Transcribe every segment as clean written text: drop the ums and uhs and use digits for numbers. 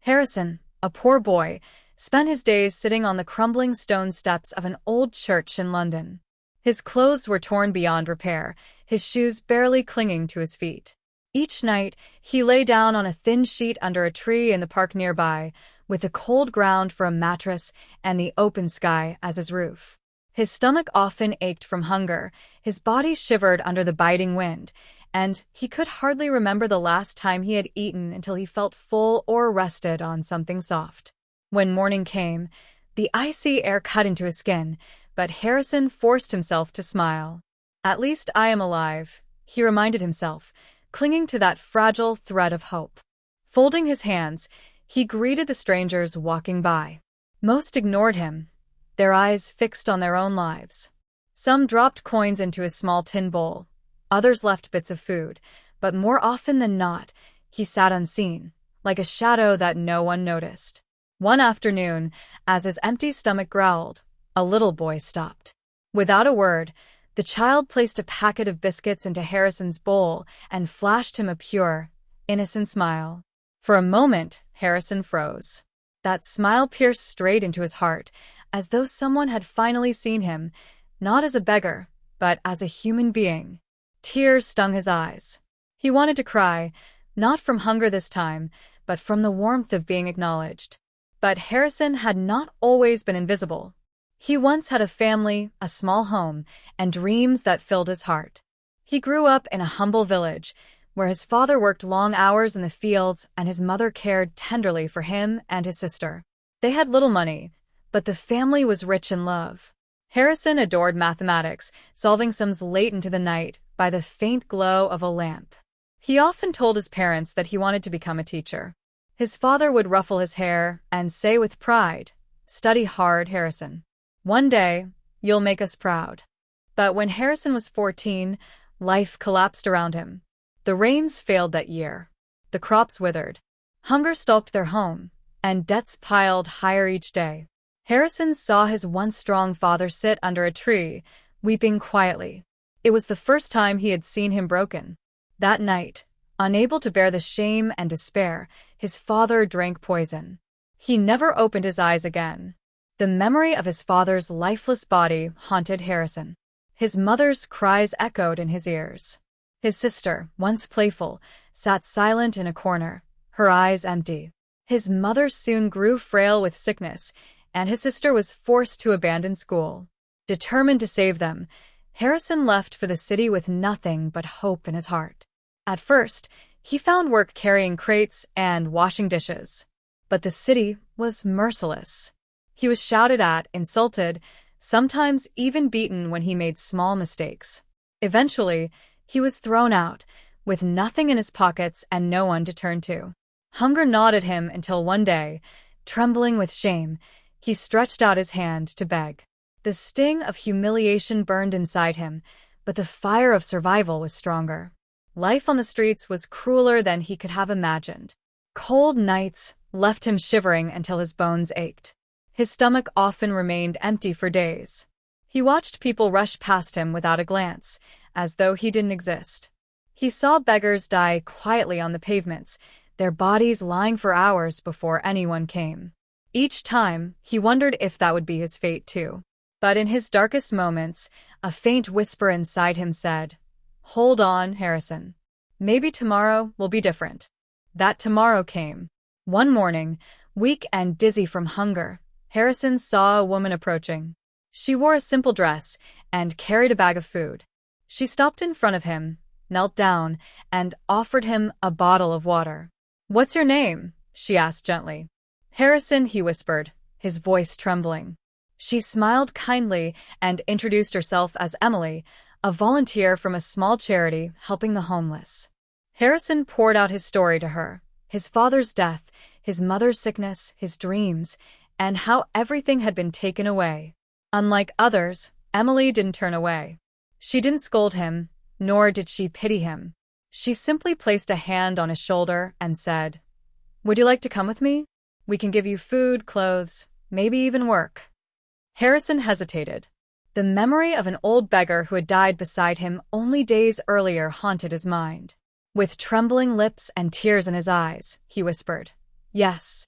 Harrison, a poor boy, spent his days sitting on the crumbling stone steps of an old church in London. His clothes were torn beyond repair, his shoes barely clinging to his feet. Each night, he lay down on a thin sheet under a tree in the park nearby, with the cold ground for a mattress and the open sky as his roof. His stomach often ached from hunger, his body shivered under the biting wind, and he could hardly remember the last time he had eaten until he felt full or rested on something soft. When morning came, the icy air cut into his skin, but Harrison forced himself to smile. "At least I am alive," he reminded himself, clinging to that fragile thread of hope. Folding his hands, he greeted the strangers walking by. Most ignored him, their eyes fixed on their own lives. Some dropped coins into his small tin bowl, others left bits of food, but more often than not, he sat unseen, like a shadow that no one noticed. One afternoon, as his empty stomach growled, a little boy stopped. Without a word, the child placed a packet of biscuits into Harrison's bowl and flashed him a pure, innocent smile. For a moment, Harrison froze. That smile pierced straight into his heart, as though someone had finally seen him, not as a beggar, but as a human being. Tears stung his eyes. He wanted to cry, not from hunger this time, but from the warmth of being acknowledged. But Harrison had not always been invisible. He once had a family, a small home, and dreams that filled his heart. He grew up in a humble village, where his father worked long hours in the fields and his mother cared tenderly for him and his sister. They had little money, but the family was rich in love. Harrison adored mathematics, solving sums late into the night by the faint glow of a lamp. He often told his parents that he wanted to become a teacher. His father would ruffle his hair and say with pride, "Study hard, Harrison. One day, you'll make us proud." But when Harrison was 14, life collapsed around him. The rains failed that year. The crops withered. Hunger stalked their home, and debts piled higher each day. Harrison saw his once strong father sit under a tree, weeping quietly. It was the first time he had seen him broken. That night, unable to bear the shame and despair, his father drank poison. He never opened his eyes again. The memory of his father's lifeless body haunted Harrison. His mother's cries echoed in his ears. His sister, once playful, sat silent in a corner, her eyes empty. His mother soon grew frail with sickness, and his sister was forced to abandon school. Determined to save them, Harrison left for the city with nothing but hope in his heart. At first, he found work carrying crates and washing dishes. But the city was merciless. He was shouted at, insulted, sometimes even beaten when he made small mistakes. Eventually, he was thrown out, with nothing in his pockets and no one to turn to. Hunger gnawed at him until one day, trembling with shame, he stretched out his hand to beg. The sting of humiliation burned inside him, but the fire of survival was stronger. Life on the streets was crueler than he could have imagined. Cold nights left him shivering until his bones ached. His stomach often remained empty for days. He watched people rush past him without a glance, as though he didn't exist. He saw beggars die quietly on the pavements, their bodies lying for hours before anyone came. Each time, he wondered if that would be his fate too. But in his darkest moments, a faint whisper inside him said, "Hold on, Harrison. Maybe tomorrow will be different." That tomorrow came. One morning, weak and dizzy from hunger, Harrison saw a woman approaching. She wore a simple dress and carried a bag of food. She stopped in front of him, knelt down, and offered him a bottle of water. "What's your name?" she asked gently. "Harrison," he whispered, his voice trembling. She smiled kindly and introduced herself as Emily, a volunteer from a small charity helping the homeless. Harrison poured out his story to her, his father's death, his mother's sickness, his dreams, and how everything had been taken away. Unlike others, Emily didn't turn away. She didn't scold him, nor did she pity him. She simply placed a hand on his shoulder and said, "Would you like to come with me? We can give you food, clothes, maybe even work." Harrison hesitated. The memory of an old beggar who had died beside him only days earlier haunted his mind. With trembling lips and tears in his eyes, he whispered, "Yes,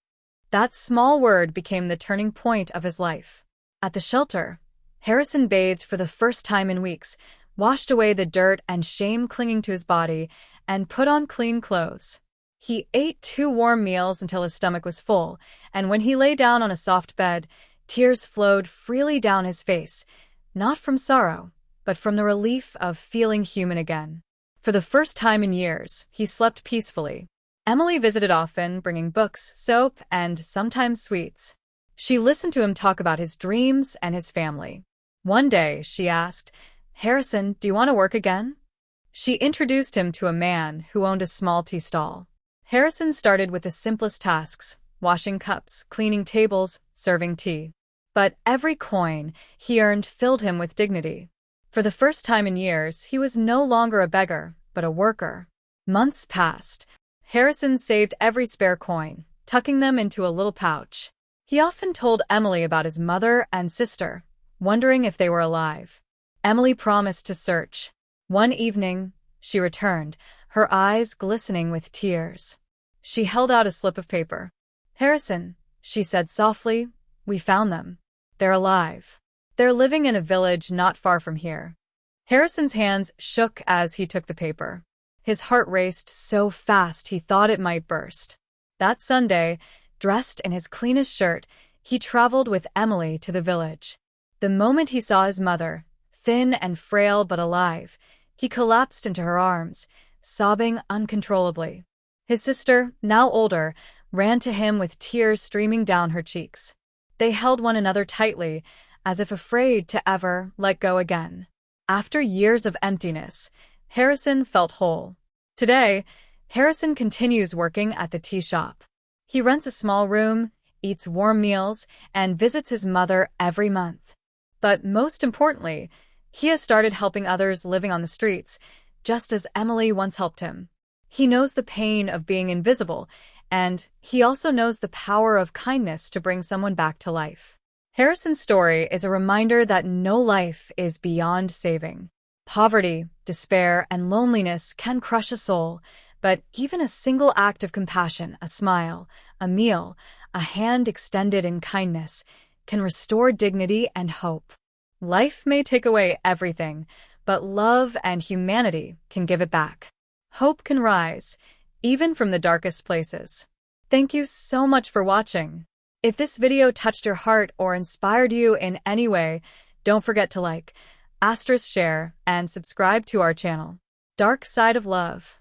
That small word became the turning point of his life. At the shelter, Harrison bathed for the first time in weeks, washed away the dirt and shame clinging to his body, and put on clean clothes. He ate 2 warm meals until his stomach was full, and when he lay down on a soft bed, tears flowed freely down his face, not from sorrow, but from the relief of feeling human again. For the first time in years, he slept peacefully. Emily visited often, bringing books, soap, and sometimes sweets. She listened to him talk about his dreams and his family. One day, she asked, "Harrison, do you want to work again?" She introduced him to a man who owned a small tea stall. Harrison started with the simplest tasks, washing cups, cleaning tables, serving tea. But every coin he earned filled him with dignity. For the first time in years, he was no longer a beggar, but a worker. Months passed. Harrison saved every spare coin, tucking them into a little pouch. He often told Emily about his mother and sister, wondering if they were alive. Emily promised to search. One evening, she returned, her eyes glistening with tears. She held out a slip of paper. "Harrison," she said softly, "we found them. They're alive. They're living in a village not far from here." Harrison's hands shook as he took the paper. His heart raced so fast he thought it might burst. That Sunday, dressed in his cleanest shirt, he traveled with Emily to the village. The moment he saw his mother, thin and frail but alive, he collapsed into her arms, sobbing uncontrollably. His sister, now older, ran to him with tears streaming down her cheeks. They held one another tightly, as if afraid to ever let go again. After years of emptiness, Harrison felt whole. Today, Harrison continues working at the tea shop. He rents a small room, eats warm meals, and visits his mother every month. But most importantly, he has started helping others living on the streets, just as Emily once helped him. He knows the pain of being invisible, and he also knows the power of kindness to bring someone back to life. Harrison's story is a reminder that no life is beyond saving. Poverty, despair, and loneliness can crush a soul, but even a single act of compassion, a smile, a meal, a hand extended in kindness, can restore dignity and hope. Life may take away everything, but love and humanity can give it back. Hope can rise, even from the darkest places. Thank you so much for watching. If this video touched your heart or inspired you in any way, don't forget to like, share, and subscribe to our channel. Dark Side of Love.